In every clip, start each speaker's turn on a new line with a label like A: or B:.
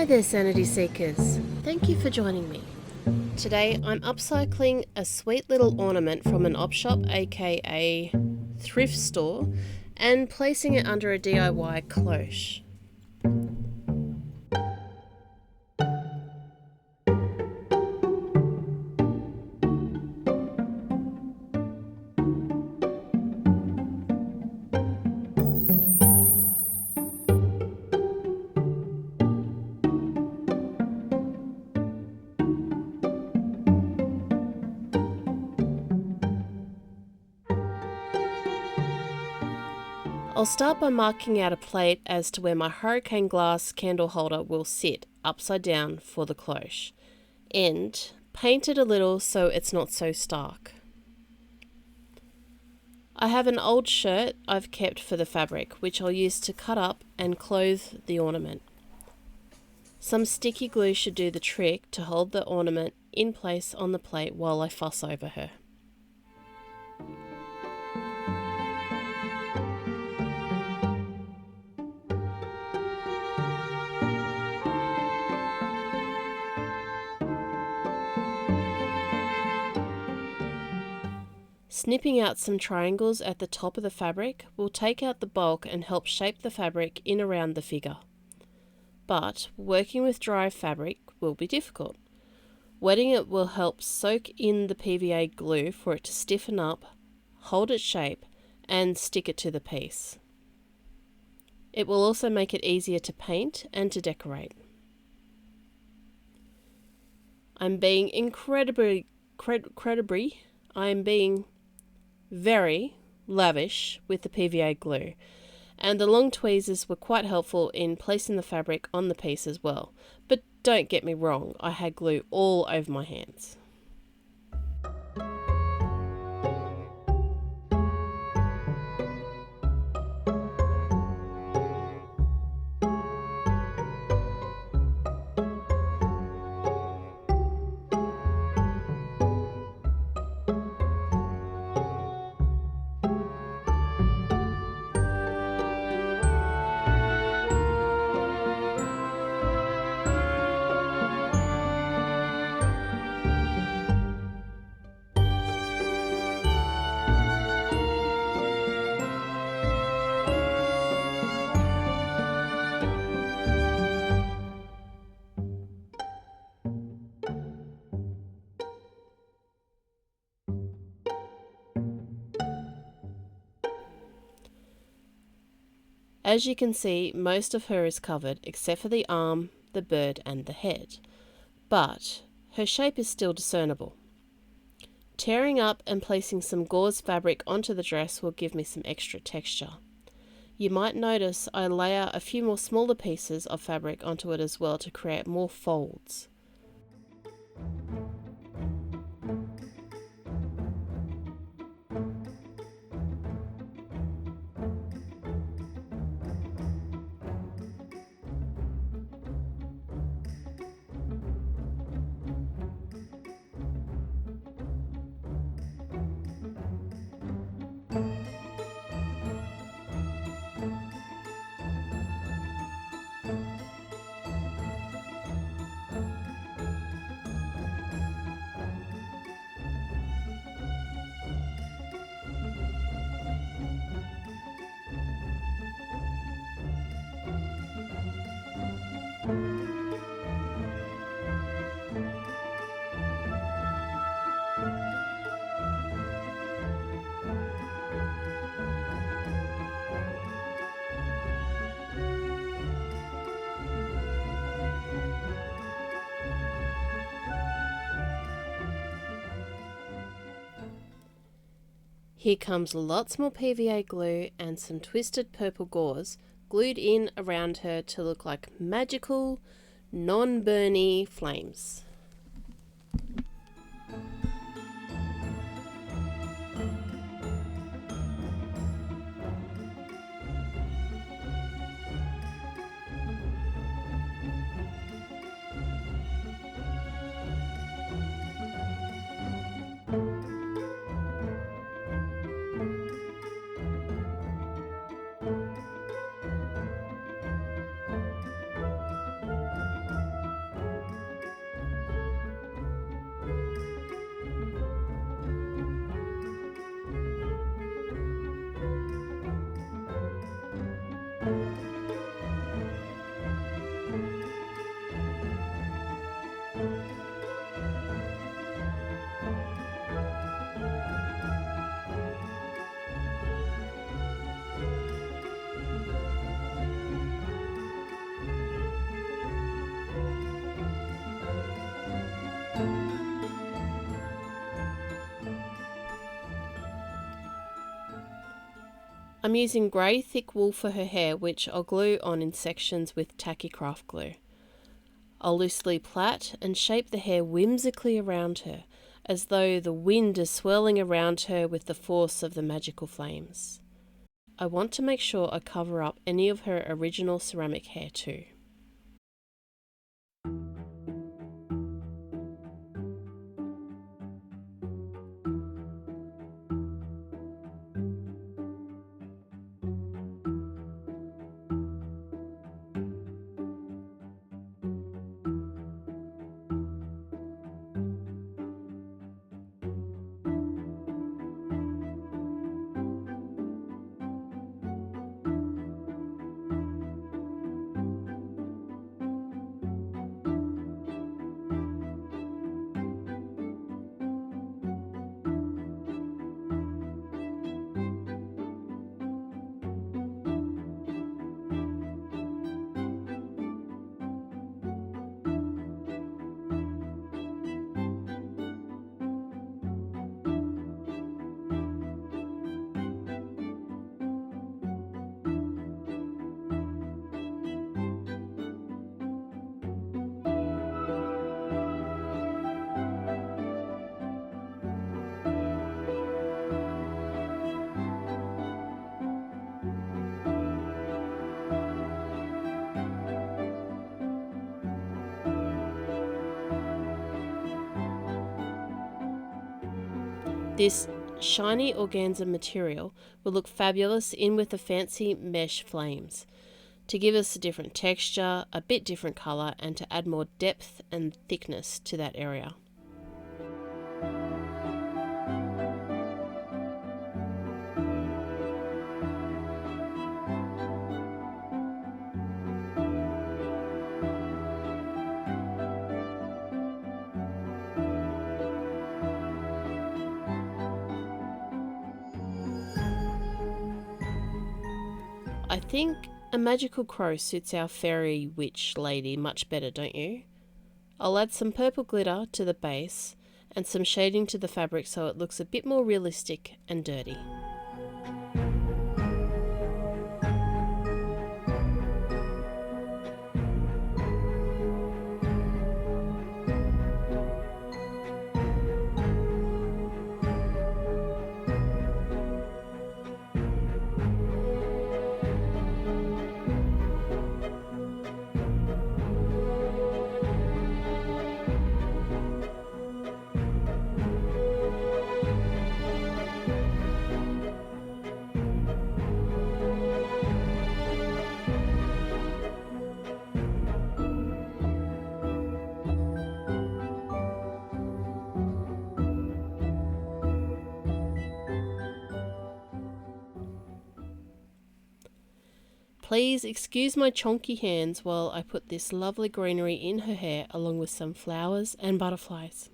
A: Hi there, Sanity Seekers. Thank you for joining me. Today I'm upcycling a sweet little ornament from an op shop, aka thrift store, and placing it under a DIY cloche. I'll start by marking out a plate as to where my hurricane glass candle holder will sit, upside down for the cloche, and paint it a little so it's not so stark. I have an old shirt I've kept for the fabric, which I'll use to cut up and clothe the ornament. Some sticky glue should do the trick to hold the ornament in place on the plate while I fuss over her. Snipping out some triangles at the top of the fabric will take out the bulk and help shape the fabric in around the figure. But working with dry fabric will be difficult. Wetting it will help soak in the PVA glue for it to stiffen up, hold its shape, and stick it to the piece. It will also make it easier to paint and to decorate. I'm being very lavish with the PVA glue, and the long tweezers were quite helpful in placing the fabric on the piece as well. But don't get me wrong, I had glue all over my hands. As you can see, most of her is covered except for the arm, the bird and the head, but her shape is still discernible. Tearing up and placing some gauze fabric onto the dress will give me some extra texture. You might notice I lay out a few more smaller pieces of fabric onto it as well to create more folds. Here comes lots more PVA glue and some twisted purple gauze glued in around her to look like magical, non-burny flames. I'm using grey thick wool for her hair, which I'll glue on in sections with tacky craft glue. I'll loosely plait and shape the hair whimsically around her, as though the wind is swirling around her with the force of the magical flames. I want to make sure I cover up any of her original ceramic hair too. This shiny organza material will look fabulous in with the fancy mesh flames, to give us a different texture, a bit different colour, and to add more depth and thickness to that area. I think a magical crow suits our fairy witch lady much better, don't you? I'll add some purple glitter to the base and some shading to the fabric so it looks a bit more realistic and dirty. Please excuse my chonky hands while I put this lovely greenery in her hair along with some flowers and butterflies.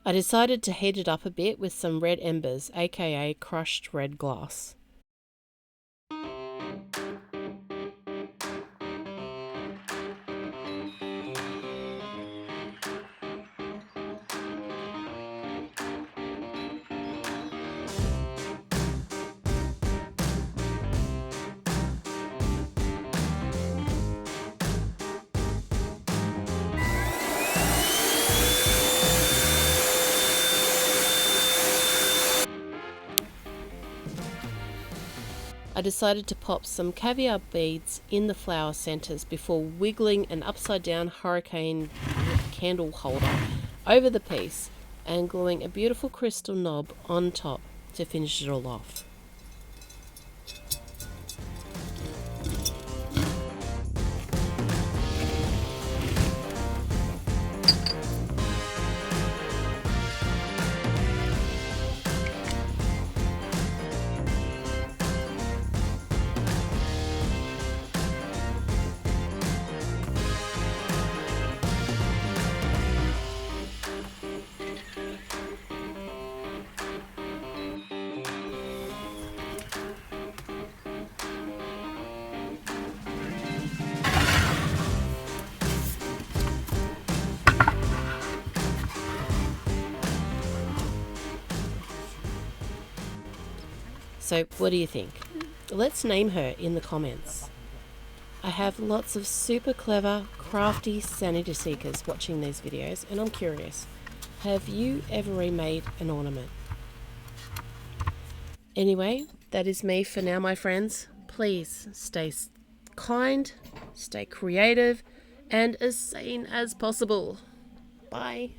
A: I decided to heat it up a bit with some red embers, aka crushed red glass. I decided to pop some caviar beads in the flower centres before wiggling an upside down hurricane candle holder over the piece and gluing a beautiful crystal knob on top to finish it all off. So what do you think? Let's name her in the comments. I have lots of super clever, crafty sanity seekers watching these videos, and I'm curious, have you ever remade an ornament? Anyway, that is me for now, my friends. Please stay kind, stay creative, and as sane as possible. Bye.